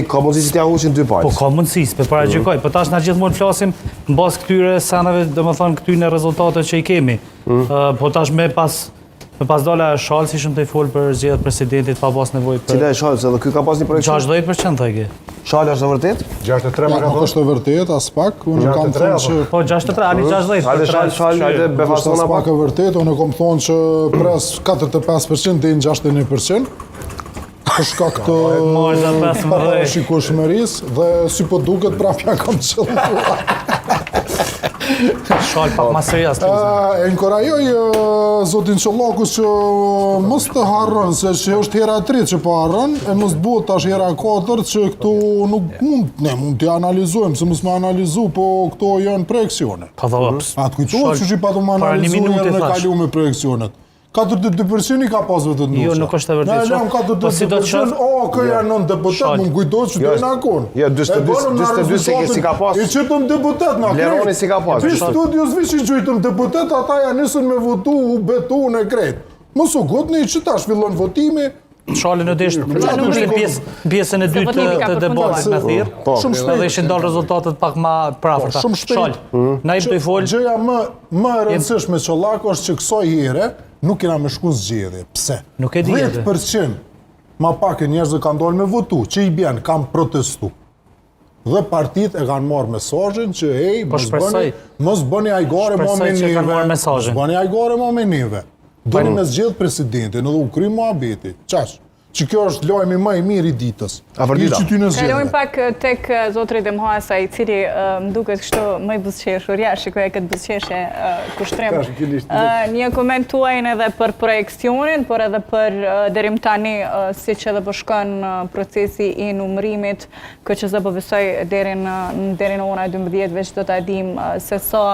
Ka mundësi që t'ja huqin dy palës? Po ka mundësi, për paragjykoj. Po tash na gjithmonë flasim në bazë këtyre senave, domethënë këtyre rezultateve që i kemi. Po tash me pas dola Shalë si shumë të i folë për zgjedhjet presidentit pa pas nevojë për... Cila e Shalë, se dhe kjo ka pas një projekcion? 60% të ke. Shalë është e vërtet? 63 më ka Nuk është e vërtet, as pak. Unë kam thonë që... Po 63, ani 60. Hajde Shalë, hajde befasona As pak e vërtet, unë kam thonë që pres 45% dhe 61%. Për shkak të parashikueshmërisë dhe si po duket prapja kam qëlluar. Shalë pak ma serias. E inkurajoj zotin Çollaku që mos të harron, se që është hera e tretë që po harron, e mos të bëhet tash hera e katërt që këtu nuk mund t'i analizojmë, se mos me analizu, po këto janë projekcione. Pa dha, Atë kujtohet që pa të më analizu herën e kalu me projekcionet. 42% i ka pas vetë ndusha. Jo, nuk është e vërtet. Ne lëm 42%, këja nën deputet, më kujtohet që dojnë akon. Jo, 42 si ka pas. I qëtëm deputet në krejt. Leroni si ka pas. Pi studios vishin që qëtëm deputet, ata ja nisën me votu, betu në krejt. Mësu gotni që tash fillon votimi. Shalë në deshtë, nuk është pjesën e dytë të debatit me thirë. Edhe ishin dalë rezultatet pak ma prafërta. Shalë, na i të i folë. Gjëja më rëndësishme Çollaku është që kësaj here nuk kena me shku zgjedhje. Pse? Nuk e di edhe. 10% ma pak e njerëzve kanë dalë me votu, që i bjenë, kanë protestu. Dhe partit e kanë marrë mesazhin që mos bëni ajgare më me neve. Mos bëni ajgare më me neve. Doni me zgjedh presidentin, edhe u kry muhabeti. Qash? Që kjo është lajmi më i mirë i ditës. Kalojmë pak tek zotri Demhasa, i cili më duket kështu më i buzëqeshur, ja, shikoja këtë buzëqeshje kushtrim. Një koment tuajin edhe për projekcionin, por edhe për deri më tani, siç edhe po shkon procesi i numërimit, KQZ po besoj deri në orën 12 veç do ta dim se sa